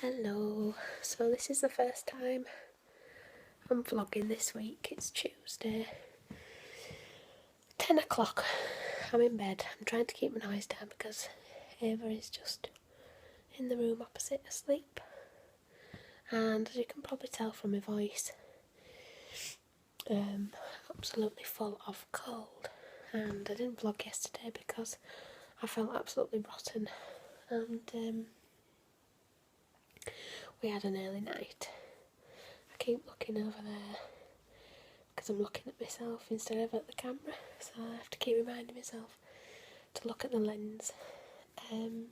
Hello, so this is the first time I'm vlogging this week. It's Tuesday, 10 o'clock. I'm in bed. I'm trying to keep my noise down because Ava is just in the room opposite asleep. And as you can probably tell from my voice, absolutely full of cold. And I didn't vlog yesterday because I felt absolutely rotten. And we had an early night. I keep looking over there because I'm looking at myself instead of at the camera, so I have to keep reminding myself to look at the lens. I'll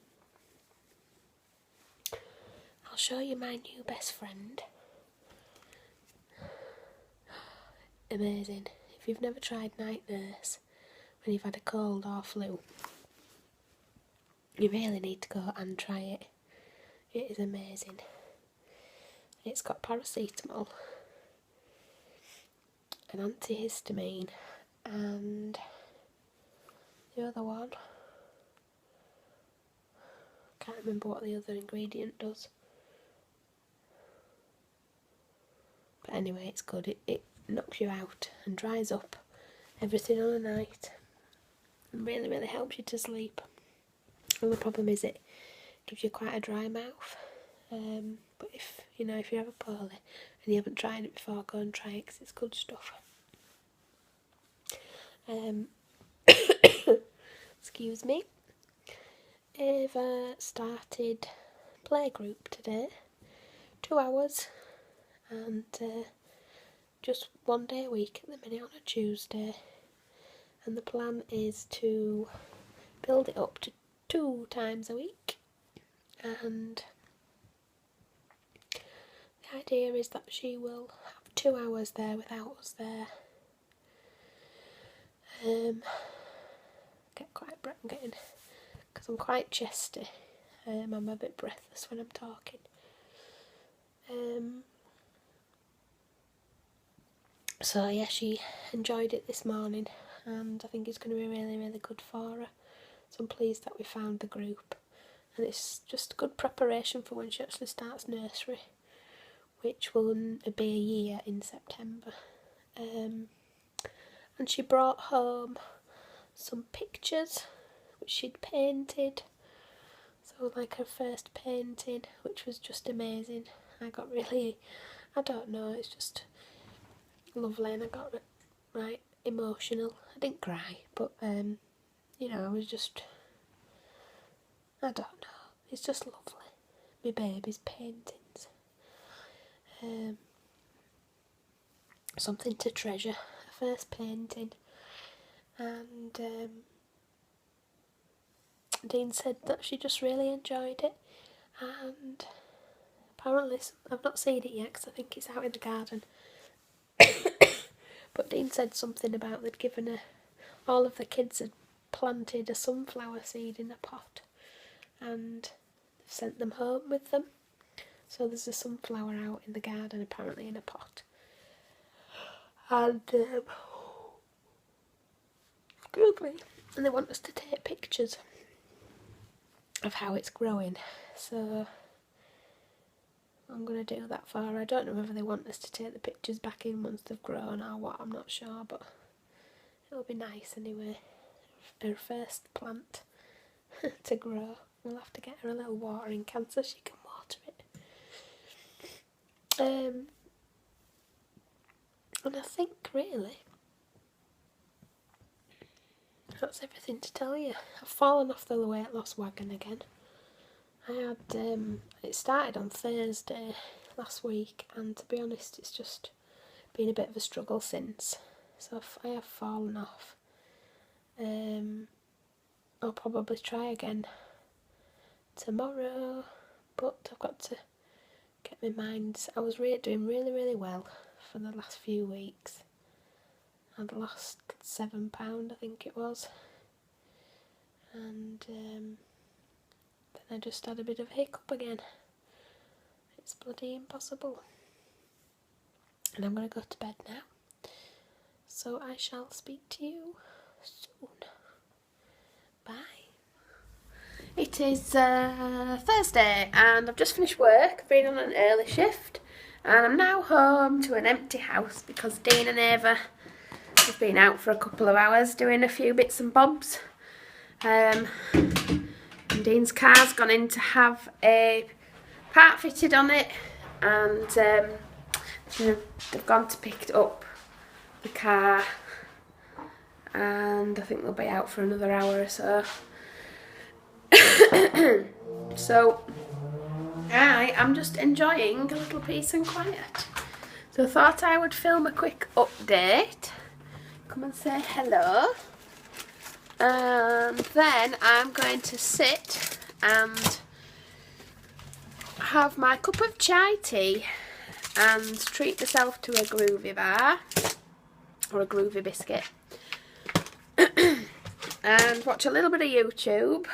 show you my new best friend. Amazing. If you've never tried Night Nurse when you've had a cold or flu, you really need to go and try it. It is amazing. It's got paracetamol, an antihistamine, and the other one, I can't remember what the other ingredient does. But anyway, it's good. It knocks you out and dries up everything on a night and really, really helps you to sleep. And the problem is it gives you quite a dry mouth. But if you're ever poorly and you haven't tried it before, go and try it because it's good stuff. Excuse me. Ava started playgroup today, 2 hours, and just one day a week at the minute on a Tuesday. And the plan is to build it up to 2 times a week. And the idea is that she will have 2 hours there without us there. Because I'm quite chesty. I'm a bit breathless when I'm talking. So yeah, she enjoyed it this morning, and I think it's going to be really, really good for her. So I'm pleased that we found the group, and it's just good preparation for when she actually starts nursery, which will be a year in September. And she brought home some pictures which she'd painted. So like her first painting, which was just amazing. I got really, I don't know, it's just lovely, and I got right emotional. I didn't cry, but I was just, I don't know, it's just lovely. My baby's paintings. Something to treasure, her first painting. And Dean said that she just really enjoyed it, and apparently, I've not seen it yet because I think it's out in the garden, but Dean said something about they'd given her, all of the kids had planted a sunflower seed in a pot and they've sent them home with them. So there's a sunflower out in the garden apparently in a pot. And excuse me, and they want us to take pictures of how it's growing. So I'm going to do that for her. I don't know whether they want us to take the pictures back in once they've grown or what, I'm not sure, but it'll be nice anyway. Her first plant to grow. We'll have to get her a little watering can so she can water it. And I think really that's everything to tell you. I've fallen off the weight loss wagon again. I had it started on Thursday last week, and to be honest, it's just been a bit of a struggle since. So I have fallen off. I'll probably try again tomorrow, but I've got to get my mind. I was doing really, really well for the last few weeks. I'd lost £7, I think it was, and then I just had a bit of a hiccup again. It's bloody impossible. And I'm going to go to bed now. So I shall speak to you soon. Bye. It is Thursday and I've just finished work. I've been on an early shift and I'm now home to an empty house because Dean and Ava have been out for a couple of hours doing a few bits and bobs. And Dean's car's gone in to have a part fitted on it, and they've gone to pick up the car, and I think they'll be out for another hour or so. So I am just enjoying a little peace and quiet. So I thought I would film a quick update, come and say hello, and then I'm going to sit and have my cup of chai tea and treat myself to a groovy bar or a groovy biscuit and watch a little bit of YouTube,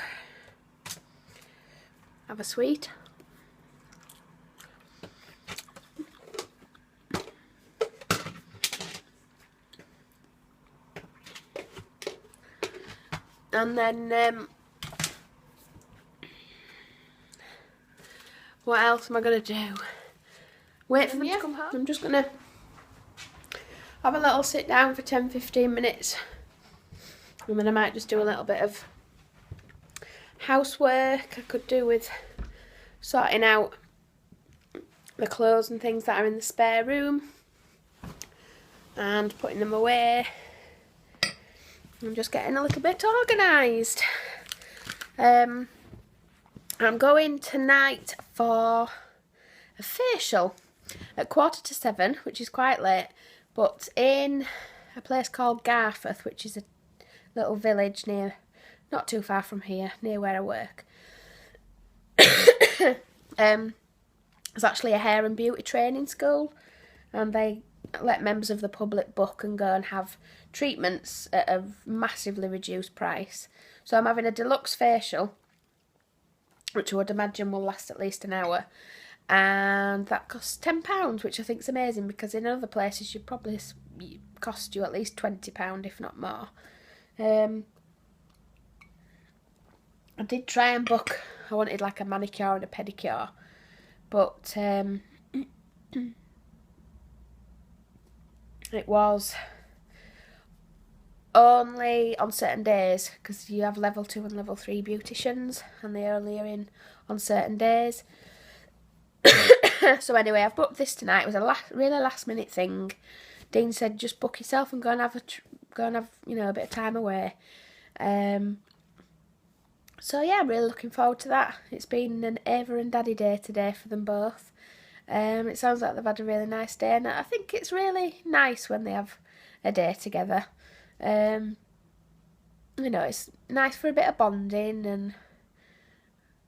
have a sweet, and then what else am I going to do? Wait for them to come home. I'm just going to have a little sit down for 10-15 minutes, and then I might just do a little bit of housework. I could do with sorting out the clothes and things that are in the spare room and putting them away. I'm just getting a little bit organised. I'm going tonight for a facial at 7:15, which is quite late, but in a place called Garforth, which is a little village near, not too far from here, near where I work. It's actually a hair and beauty training school, and they let members of the public book and go and have treatments at a massively reduced price. So I'm having a deluxe facial, which I would imagine will last at least an hour, and that costs £10, which I think is amazing, because in other places should probably cost you at least £20, if not more. I did try and book, I wanted like a manicure and a pedicure, but it was only on certain days, because you have level 2 and level 3 beauticians, and they only are in on certain days. So anyway, I've booked this tonight. It was a really last minute thing. Dean said just book yourself and go and have you know, a bit of time away. So yeah, I'm really looking forward to that. It's been an Ava and Daddy day today for them both. It sounds like they've had a really nice day, and I think it's really nice when they have a day together. You know, it's nice for a bit of bonding, and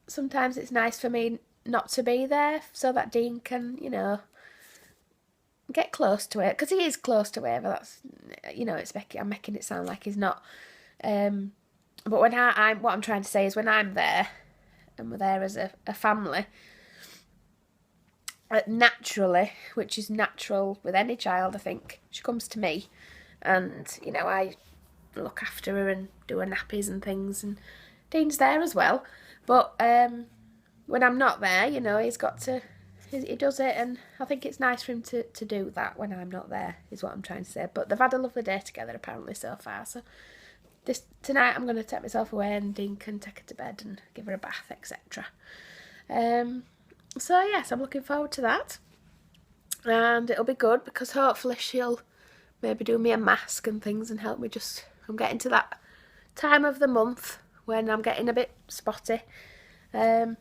sometimes it's nice for me not to be there so that Dean can, you know, get close to it, because he is close to Ava. That's, you know, I'm making it sound like he's not. But when what I'm trying to say is, when I'm there and we're there as a family, naturally, which is natural with any child, I think, she comes to me, and you know, I look after her and do her nappies and things, and Dean's there as well. But when I'm not there, you know, he does it, and I think it's nice for him to do that when I'm not there, is what I'm trying to say. But they've had a lovely day together apparently so far, so tonight I'm going to take myself away, and Dean can take her to bed and give her a bath, etc. So yes, I'm looking forward to that, and it'll be good, because hopefully she'll maybe do me a mask and things and help me. I'm getting to that time of the month when I'm getting a bit spotty. And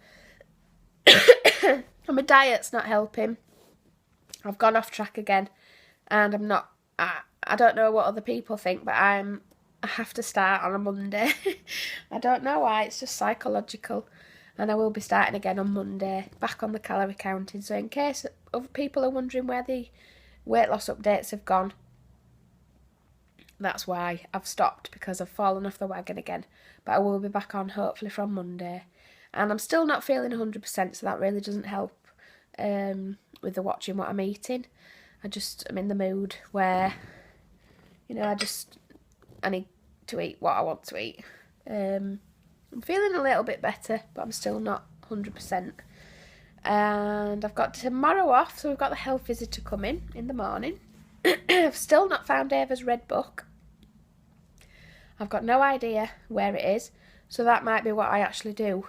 my diet's not helping. I've gone off track again, and I'm not. I don't know what other people think, but I have to start on a Monday. I don't know why. It's just psychological, and I will be starting again on Monday, back on the calorie counting. So in case other people are wondering where the weight loss updates have gone, that's why I've stopped, because I've fallen off the wagon again. But I will be back on hopefully from Monday. And I'm still not feeling 100%, so that really doesn't help with the watching what I'm eating. I'm in the mood where, you know, I need to eat what I want to eat. I'm feeling a little bit better, but I'm still not 100%. And I've got tomorrow off, so we've got the health visitor coming in the morning. I've still not found Ava's red book. I've got no idea where it is, so that might be what I actually do.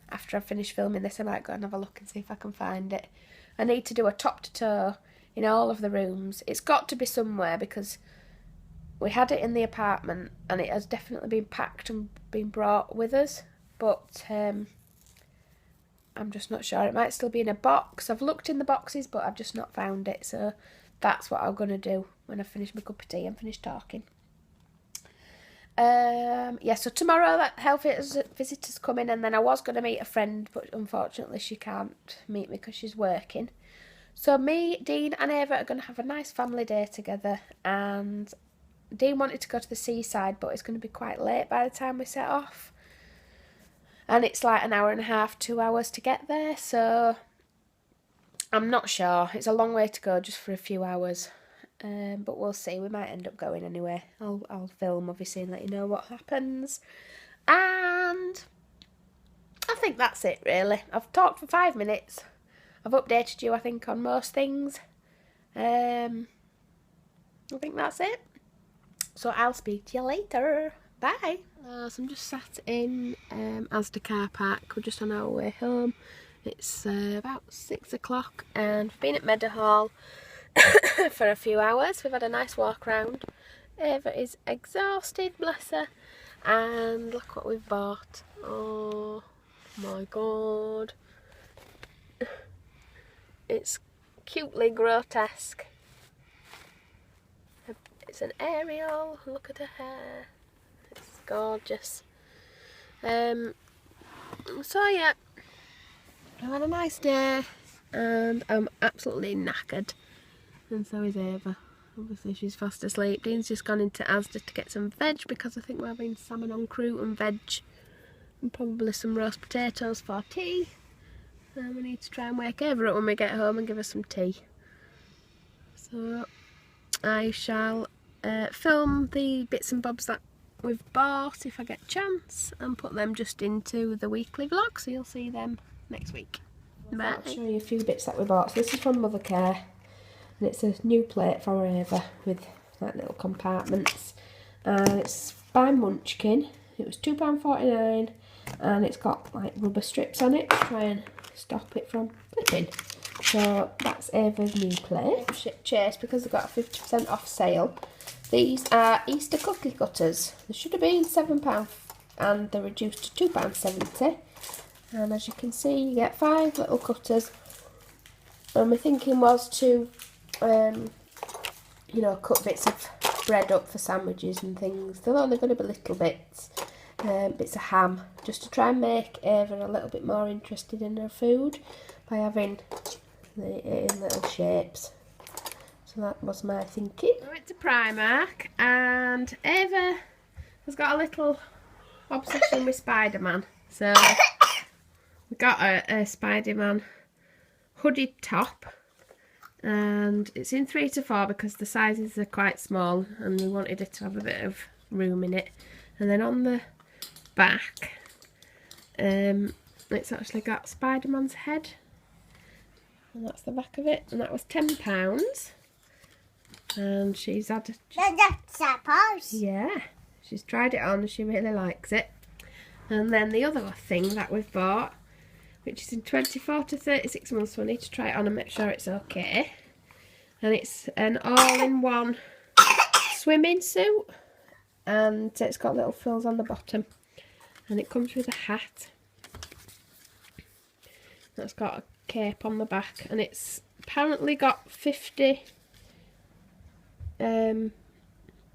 After I've finished filming this, I might go and have a look and see if I can find it. I need to do a top to toe in all of the rooms. It's got to be somewhere because we had it in the apartment and it has definitely been packed and been brought with us, but I'm just not sure. It might still be in a box. I've looked in the boxes, but I've just not found it. So that's what I'm going to do when I finish my cup of tea and finish talking. Yeah, so tomorrow that health visitor's coming, and then I was going to meet a friend, but unfortunately she can't meet me because she's working. So me, Dean and Ava are going to have a nice family day together, and Dean wanted to go to the seaside, but it's going to be quite late by the time we set off. And it's like an hour and a half, 2 hours to get there, so I'm not sure. It's a long way to go just for a few hours, but we'll see. We might end up going anyway. I'll film, obviously, and let you know what happens. And I think that's it, really. I've talked for 5 minutes. I've updated you, I think, on most things. I think that's it. So I'll speak to you later. Bye. So I'm just sat in Asda car park. We're just on our way home. It's about 6 o'clock and we've been at Meadowhall for a few hours. We've had a nice walk round. Ava is exhausted, bless her. And look what we've bought. Oh my god. It's cutely grotesque. It's an Ariel. Look at her hair. It's gorgeous. So yeah, I've had a nice day and I'm absolutely knackered, and so is Ava. Obviously she's fast asleep. Dean's just gone into Asda to get some veg because I think we're having salmon en croûte and veg and probably some roast potatoes for tea. And we need to try and wake Ava up when we get home and give her some tea. So I shall film the bits and bobs that we've bought if I get a chance and put them just into the weekly vlog, so you'll see them next week. Bye. I'll show you a few bits that we bought. So this is from Mothercare and it's a new plate for Ava with like little compartments, and it's by Munchkin. It was £2.49 and it's got like rubber strips on it to try and stop it from flipping. So that's Ava's new plate. Chase, because they've got a 50% off sale. These are Easter cookie cutters. They should have been £7 and they're reduced to £2.70. And as you can see, you get 5 little cutters. And my thinking was to, you know, cut bits of bread up for sandwiches and things. They're only going to be little bits, bits of ham, just to try and make Ava a little bit more interested in her food by having it in little shapes. So that was my thinking. I went to Primark and Ava has got a little obsession with Spider-Man. So we got a Spider-Man hooded top, and it's in 3 to 4 because the sizes are quite small and we wanted it to have a bit of room in it. And then on the back it's actually got Spider-Man's head, and that's the back of it, and that was £10. And she's had yeah, she's tried it on and she really likes it. And then the other thing that we've bought, which is in 24 to 36 months, so I need to try it on and make sure it's okay. And it's an all-in-one swimming suit, and it's got little frills on the bottom, and it comes with a hat that's got a cape on the back, and it's apparently got 50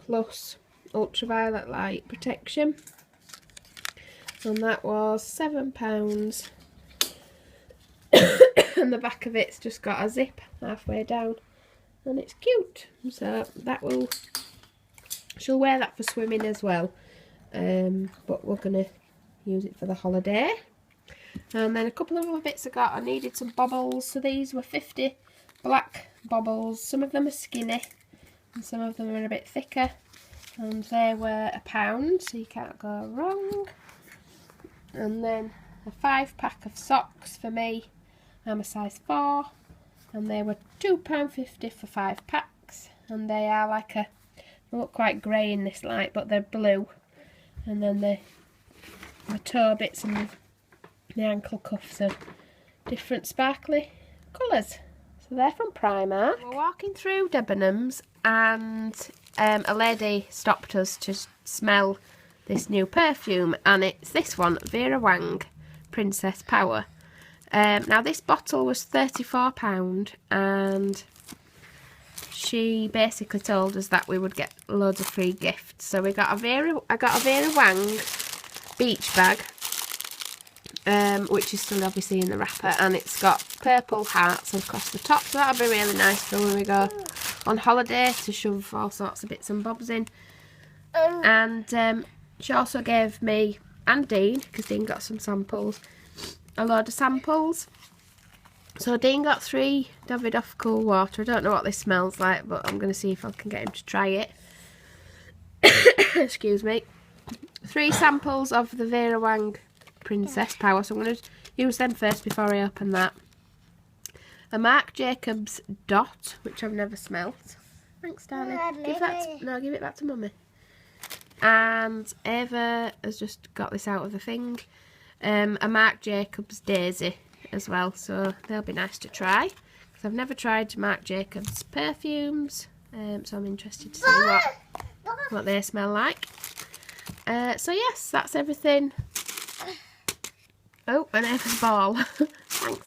plus ultraviolet light protection, and that was £7. And the back of it's just got a zip halfway down, and it's cute. So that will, she'll wear that for swimming as well, but we're gonna use it for the holiday. And then a couple of other bits I got. I needed some bobbles, so these were 50 black bobbles. Some of them are skinny and some of them are a bit thicker, and they were £1, so you can't go wrong. And then a 5-pack of socks for me. I'm a size 4. And they were £2.50 for 5 packs. And they are like they look quite grey in this light, but they're blue. And then the toe bits and the ankle cuffs are different sparkly colours. So they're from Primark. We're walking through Debenhams and a lady stopped us to smell this new perfume, and it's this one, Vera Wang Princess Power. Now this bottle was £34 and she basically told us that we would get loads of free gifts. So I got a Vera Wang beach bag, which is still obviously in the wrapper, and it's got purple hearts across the top, so that'll be really nice for when we go on holiday to shove all sorts of bits and bobs in. And she also gave me and Dean, because Dean got some samples, a load of samples. So Dean got 3 Davidoff Cool Water. I don't know what this smells like, but I'm going to see if I can get him to try it. Excuse me. 3 samples of the Vera Wang Princess Power, so I'm going to use them first before I open that. A Marc Jacobs Dot, which I've never smelt. Thanks, darling. Give it back to Mummy. And Ava has just got this out of the thing. A Marc Jacobs Daisy as well, so they'll be nice to try, because I've never tried Marc Jacobs perfumes, so I'm interested to see what they smell like. So yes, that's everything. Oh, and Ava's ball. Thanks.